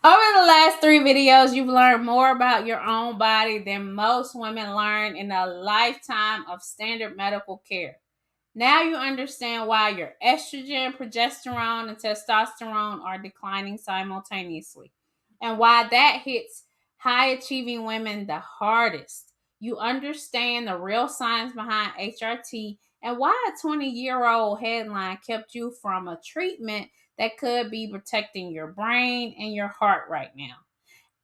Over the last 3 videos, you've learned more about your own body than most women learn in a lifetime of standard medical care. Now you understand why your estrogen, progesterone, and testosterone are declining simultaneously, and why that hits high achieving women the hardest. You understand the real science behind HRT and why a 20-year-old headline kept you from a treatment that could be protecting your brain and your heart right now.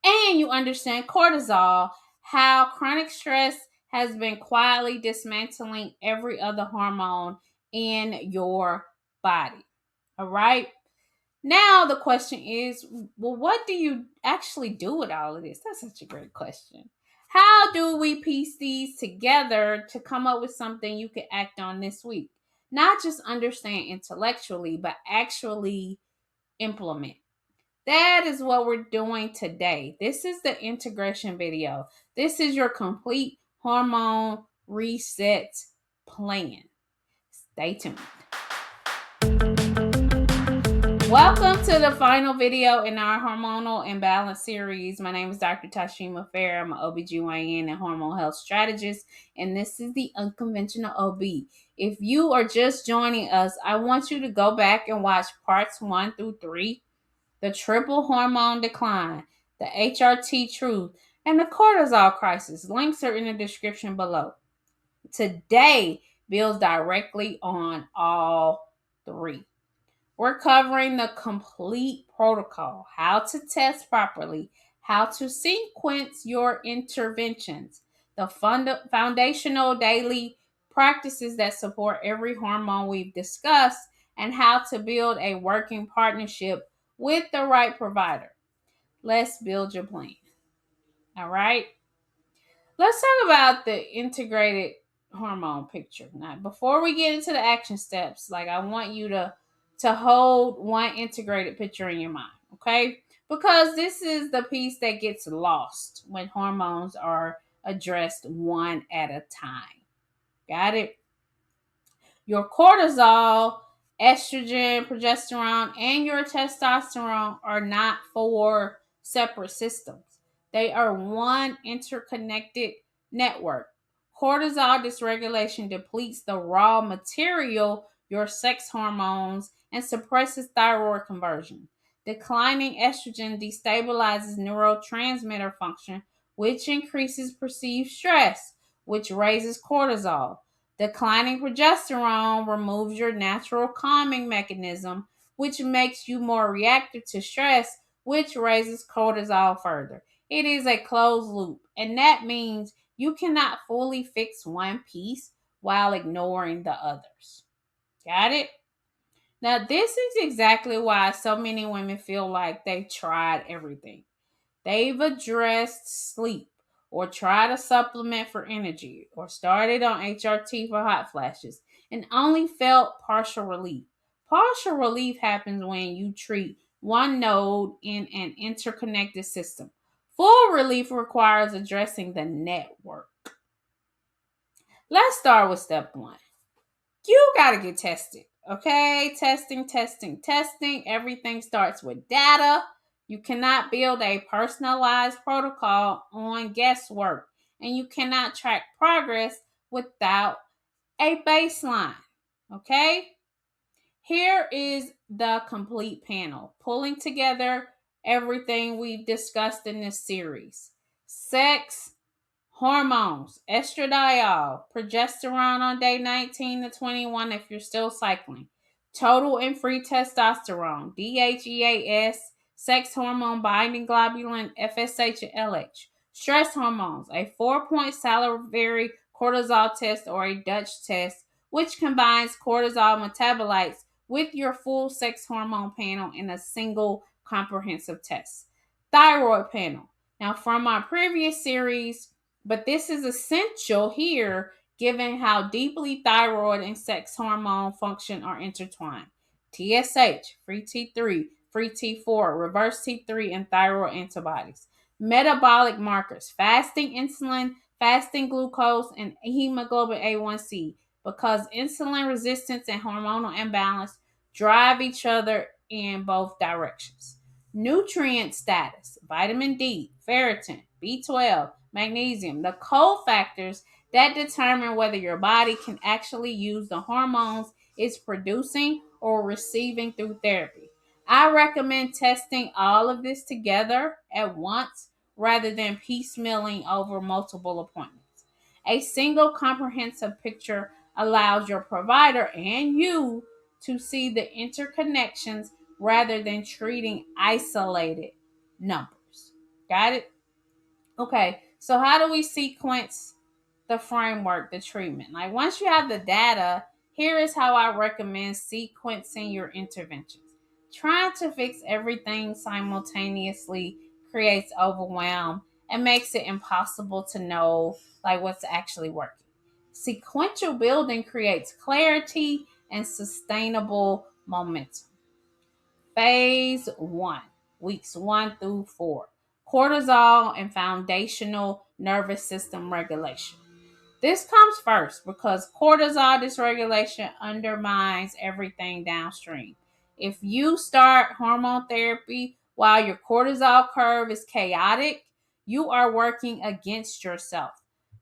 And you understand cortisol, how chronic stress has been quietly dismantling every other hormone in your body. All right. Now the question is, well, what do you actually do with all of this? That's such a great question. How do we piece these together to come up with something you can act on this week? Not just understand intellectually, but actually implement. That is what we're doing today. This is the integration video. This is your complete hormone reset plan. Stay tuned. Welcome to the final video in our Hormonal Imbalance series. My name is Dr. Tasheema Fair. I'm an OBGYN and hormone health strategist, and this is the Unconventional OB. If you are just joining us, I want you to go back and watch parts 1 through 3, the triple hormone decline, the HRT truth, and the cortisol crisis. Links are in the description below. Today builds directly on all 3. We're covering the complete protocol, how to test properly, how to sequence your interventions, the foundational daily practices that support every hormone we've discussed, and how to build a working partnership with the right provider. Let's build your plan. All right. Let's talk about the integrated hormone picture. Now, before we get into the action steps, I want you to hold one integrated picture in your mind, okay? Because this is the piece that gets lost when hormones are addressed one at a time. Got it? Your cortisol, estrogen, progesterone, and your testosterone are not 4 separate systems. They are one interconnected network. Cortisol dysregulation depletes the raw material, your sex hormones, and suppresses thyroid conversion. Declining estrogen destabilizes neurotransmitter function, which increases perceived stress, which raises cortisol. Declining progesterone removes your natural calming mechanism, which makes you more reactive to stress, which raises cortisol further. It is a closed loop, and that means you cannot fully fix one piece while ignoring the others. Got it? Now, this is exactly why so many women feel like they've tried everything. They've addressed sleep, or tried a supplement for energy, or started on HRT for hot flashes, and only felt partial relief. Partial relief happens when you treat one node in an interconnected system. Full relief requires addressing the network. Let's start with step 1. You got to get tested. Okay, testing. Everything starts with data. You cannot build a personalized protocol on guesswork, and you cannot track progress without a baseline. Okay, here is the complete panel, pulling together everything we've discussed in this series: sex, hormones, estradiol, progesterone on day 19 to 21 if you're still cycling, total and free testosterone, DHEAS, sex hormone binding globulin, FSH and LH, stress hormones, a 4-point salivary cortisol test or a Dutch test, which combines cortisol metabolites with your full sex hormone panel in a single comprehensive test. Thyroid panel. Now, from our previous series, but this is essential here given how deeply thyroid and sex hormone function are intertwined. TSH, free T3, free T4, reverse T3, and thyroid antibodies. Metabolic markers: fasting insulin, fasting glucose, and hemoglobin A1C, because insulin resistance and hormonal imbalance drive each other in both directions. Nutrient status, vitamin D, ferritin, B12, magnesium, the cofactors that determine whether your body can actually use the hormones it's producing or receiving through therapy. I recommend testing all of this together at once rather than piecemealing over multiple appointments. A single comprehensive picture allows your provider and you to see the interconnections rather than treating isolated numbers. Got it? Okay, so how do we sequence the framework, the treatment? Like once you have the data, here is how I recommend sequencing your interventions. Trying to fix everything simultaneously creates overwhelm and makes it impossible to know like what's actually working. Sequential building creates clarity and sustainable momentum. Phase 1, weeks 1 through 4. Cortisol and foundational nervous system regulation. This comes first because cortisol dysregulation undermines everything downstream. If you start hormone therapy while your cortisol curve is chaotic, you are working against yourself.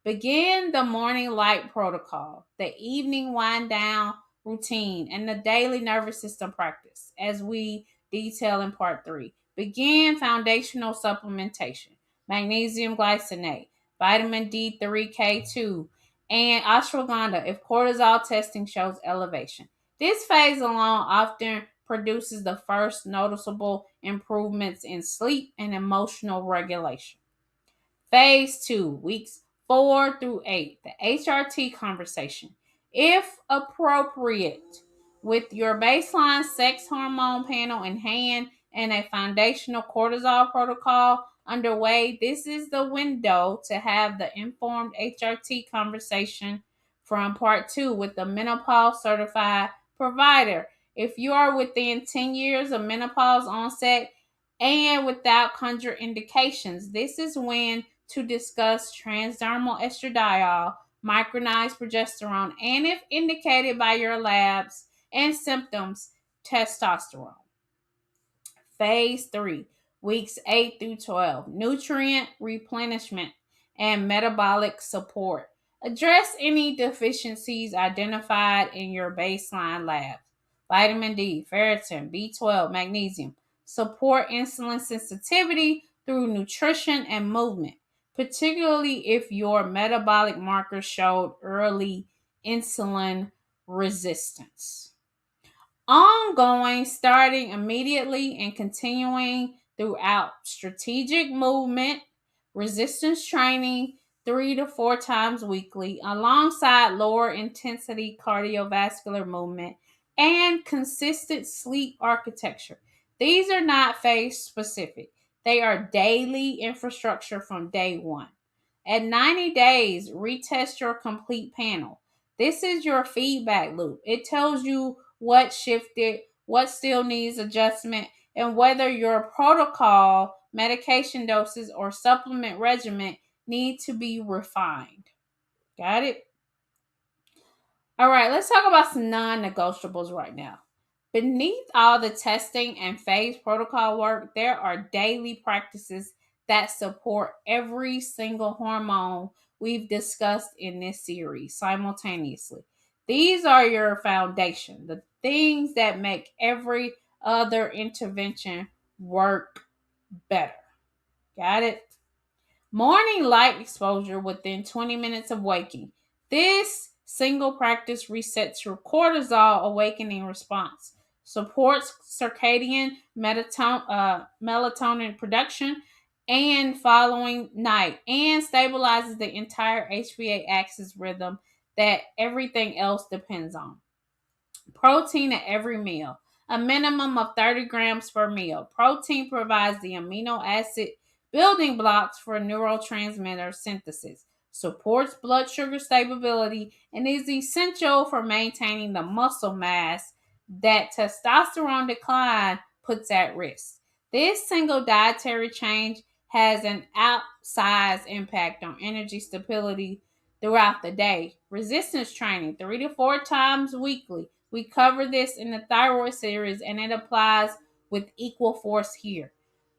Begin the morning light protocol, the evening wind down routine, and the daily nervous system practice, as we detail in part 3. Begin foundational supplementation, magnesium glycinate, vitamin D3, K2, and ashwagandha if cortisol testing shows elevation. This phase alone often produces the first noticeable improvements in sleep and emotional regulation. Phase 2, weeks 4 through 8, the HRT conversation. If appropriate, with your baseline sex hormone panel in hand and a foundational cortisol protocol underway, this is the window to have the informed HRT conversation from part 2 with the menopause certified provider. If you are within 10 years of menopause onset and without contraindications, this is when to discuss transdermal estradiol, micronized progesterone, and if indicated by your labs and symptoms, testosterone. Phase 3, weeks 8 through 12, nutrient replenishment and metabolic support. Address any deficiencies identified in your baseline labs. Vitamin D, ferritin, B12, magnesium. Support insulin sensitivity through nutrition and movement, particularly if your metabolic markers showed early insulin resistance. Ongoing, starting immediately and continuing throughout. Strategic movement, resistance training 3 to 4 times weekly, alongside lower intensity cardiovascular movement and consistent sleep architecture. These are not phase specific, they are daily infrastructure from day one. At 90 days, retest your complete panel. This is your feedback loop. It tells you what shifted, what still needs adjustment, and whether your protocol, medication doses, or supplement regimen need to be refined. Got it? All right, let's talk about some non negotiables right now. Beneath all the testing and phase protocol work, there are daily practices that support every single hormone we've discussed in this series simultaneously. These are your foundation, the things that make every other intervention work better. Got it? Morning light exposure within 20 minutes of waking. This single practice resets your cortisol awakening response, supports circadian melatonin production and following night, and stabilizes the entire HPA axis rhythm that everything else depends on. Protein at every meal, a minimum of 30 grams per meal. Protein provides the amino acid building blocks for neurotransmitter synthesis, supports blood sugar stability, and is essential for maintaining the muscle mass that testosterone decline puts at risk. This single dietary change has an outsized impact on energy stability throughout the day. Resistance training 3 to 4 times weekly. We cover this in the thyroid series and it applies with equal force here.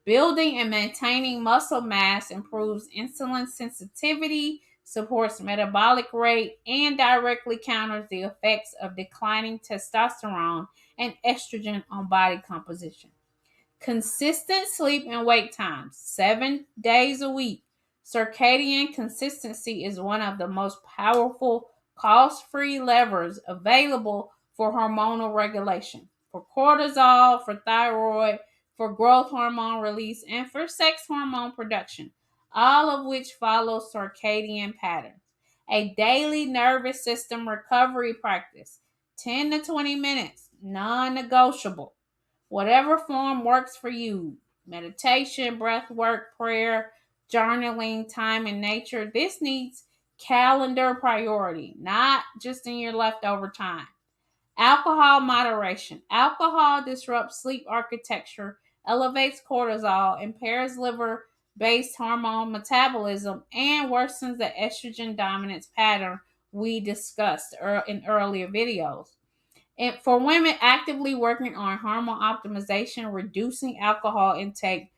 Building and maintaining muscle mass improves insulin sensitivity, supports metabolic rate, and directly counters the effects of declining testosterone and estrogen on body composition. Consistent sleep and wake times, 7 days a week. Circadian consistency is one of the most powerful cost free levers available for hormonal regulation, for cortisol, for thyroid, for growth hormone release, and for sex hormone production, all of which follow circadian patterns. A daily nervous system recovery practice, 10 to 20 minutes, non negotiable. Whatever form works for you. Meditation, breath work, prayer, journaling, time in nature. This needs calendar priority, not just in your leftover time. Alcohol moderation. Alcohol disrupts sleep architecture, elevates cortisol, impairs liver based hormone metabolism, and worsens the estrogen dominance pattern we discussed in earlier videos. And for women actively working on hormone optimization, reducing alcohol intake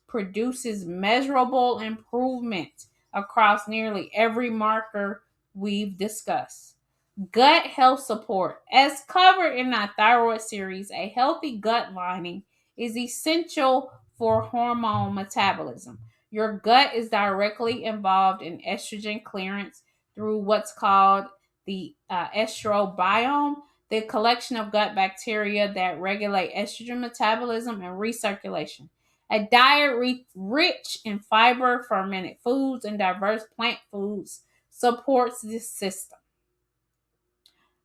produces measurable improvement across nearly every marker we've discussed. Gut health support. As covered in our thyroid series, a healthy gut lining is essential for hormone metabolism. Your gut is directly involved in estrogen clearance through what's called the estrobiome, the collection of gut bacteria that regulate estrogen metabolism and recirculation. A diet rich in fiber, fermented foods, and diverse plant foods supports this system.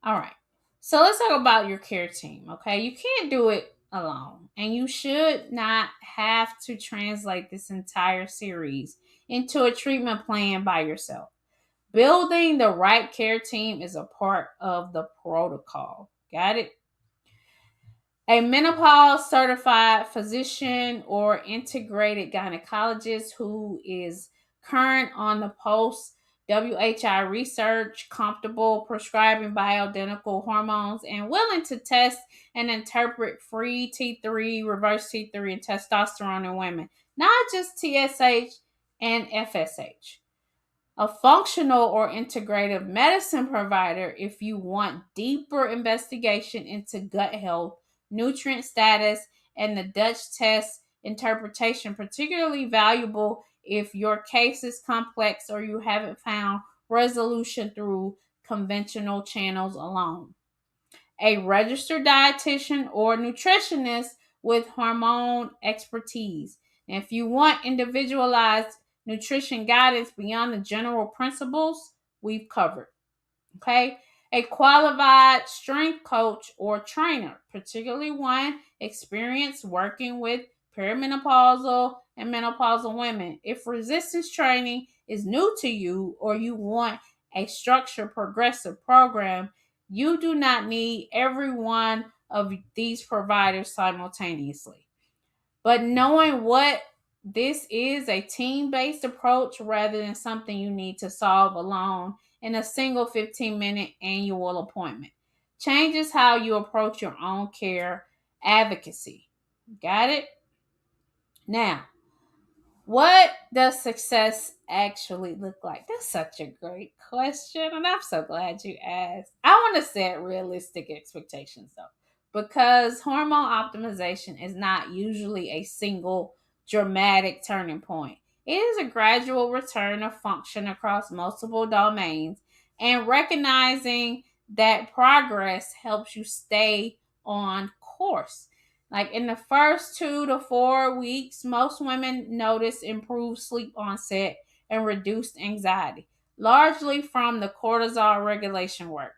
All right. So let's talk about your care team, okay? You can't do it alone, and you should not have to translate this entire series into a treatment plan by yourself. Building the right care team is a part of the protocol. Got it? A menopause certified physician or integrated gynecologist who is current on the post WHI research, comfortable prescribing bioidentical hormones, and willing to test and interpret free T3, reverse T3, and testosterone in women, not just TSH and FSH. A functional or integrative medicine provider if you want deeper investigation into gut health, nutrient status, and the Dutch test interpretation, particularly valuable if your case is complex or you haven't found resolution through conventional channels alone. A registered dietitian or nutritionist with hormone expertise. And if you want individualized nutrition guidance beyond the general principles we've covered, okay? A qualified strength coach or trainer, particularly one experienced working with perimenopausal and menopausal women. If resistance training is new to you or you want a structured progressive program, you do not need every one of these providers simultaneously. But knowing what this is a team based approach rather than something you need to solve alone in a single 15-minute annual appointment changes how you approach your own care advocacy. Got it? Now, what does success actually look like? That's such a great question, and I'm so glad you asked. I want to set realistic expectations though, because hormone optimization is not usually a single dramatic turning point. It is a gradual return of function across multiple domains, and recognizing that progress helps you stay on course. Like in the first 2 to 4 weeks, most women notice improved sleep onset and reduced anxiety, largely from the cortisol regulation work.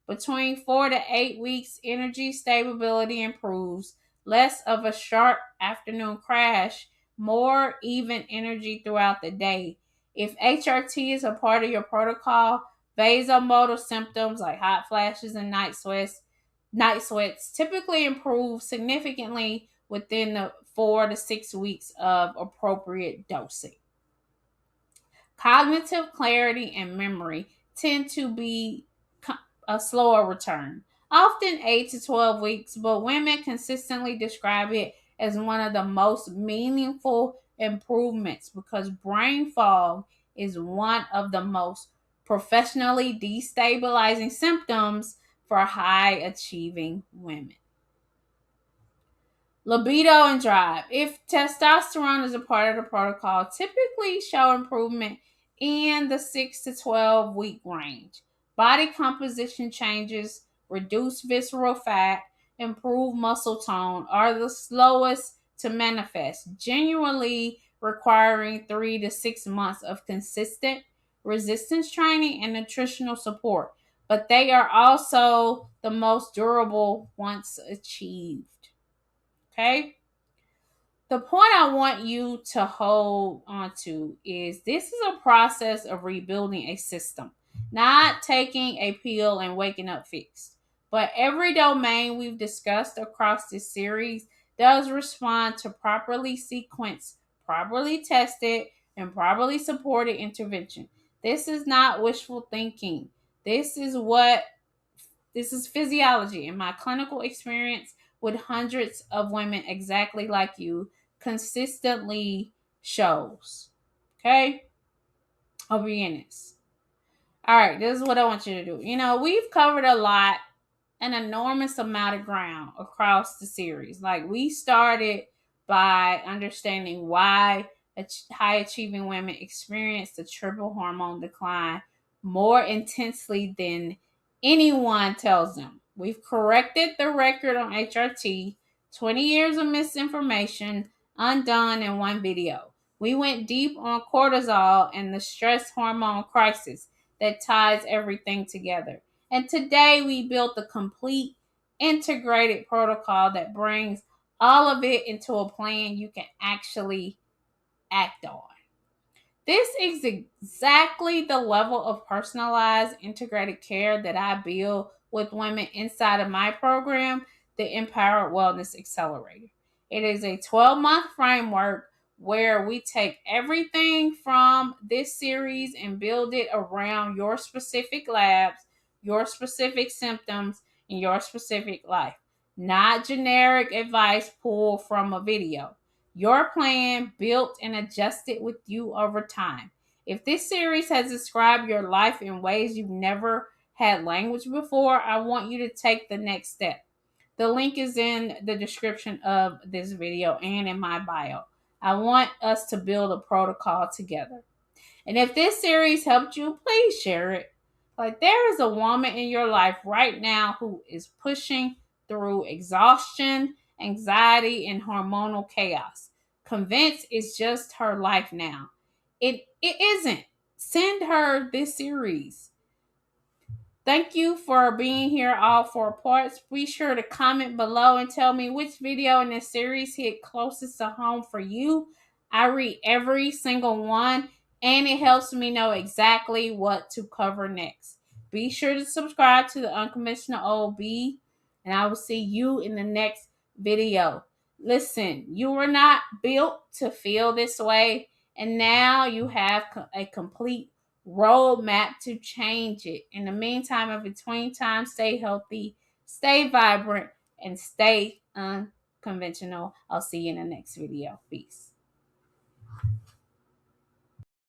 Between 4 to 8 weeks, energy stability improves, less of a sharp afternoon crash, more even energy throughout the day. If HRT is a part of your protocol, vasomotor symptoms like hot flashes and night sweats typically improve significantly within the 4 to 6 weeks of appropriate dosing. Cognitive clarity and memory tend to be a slower return, often 8 to 12 weeks, but women consistently describe it as one of the most meaningful improvements because brain fog is one of the most professionally destabilizing symptoms for high achieving women. Libido and drive. If testosterone is a part of the protocol, typically show improvement in the 6 to 12 week range. Body composition changes, reduce visceral fat, improve muscle tone are the slowest to manifest, genuinely requiring 3 to 6 months of consistent resistance training and nutritional support. But they are also the most durable once achieved. Okay? The point I want you to hold on to is this is a process of rebuilding a system, not taking a pill and waking up fixed. But every domain we've discussed across this series does respond to properly sequenced, properly tested, and properly supported intervention. This is not wishful thinking. This is physiology. In my clinical experience with hundreds of women exactly like you, consistently shows. Okay? OBGYNs. All right, this is what I want you to do. We've covered an enormous amount of ground across the series. Like, we started by understanding why high achieving women experience the triple hormone decline more intensely than anyone tells them. We've corrected the record on HRT, 20 years of misinformation undone in one video. We went deep on cortisol and the stress hormone crisis that ties everything together. And today we built a complete integrated protocol that brings all of it into a plan you can actually act on. This is exactly the level of personalized integrated care that I build with women inside of my program, the Empowered Wellness Accelerator. It is a 12-month framework where we take everything from this series and build it around your specific labs, your specific symptoms, and your specific life. Not generic advice pulled from a video. Your plan built and adjusted with you over time. If this series has described your life in ways you've never had language before, I want you to take the next step. The link is in the description of this video and in my bio. I want us to build a protocol together. And if this series helped you, please share it. Like, there is a woman in your life right now who is pushing through exhaustion, anxiety, and hormonal chaos. Convinced it's just her life now. It isn't. Send her this series. Thank you for being here, all 4 parts. Be sure to comment below and tell me which video in this series hit closest to home for you. I read every single one, and it helps me know exactly what to cover next. Be sure to subscribe to the Unconventional OB, and I will see you in the next video. Listen, you were not built to feel this way, and now you have a complete roadmap to change it. In the meantime, in between time, stay healthy, stay vibrant, and stay unconventional. I'll see you in the next video. Peace.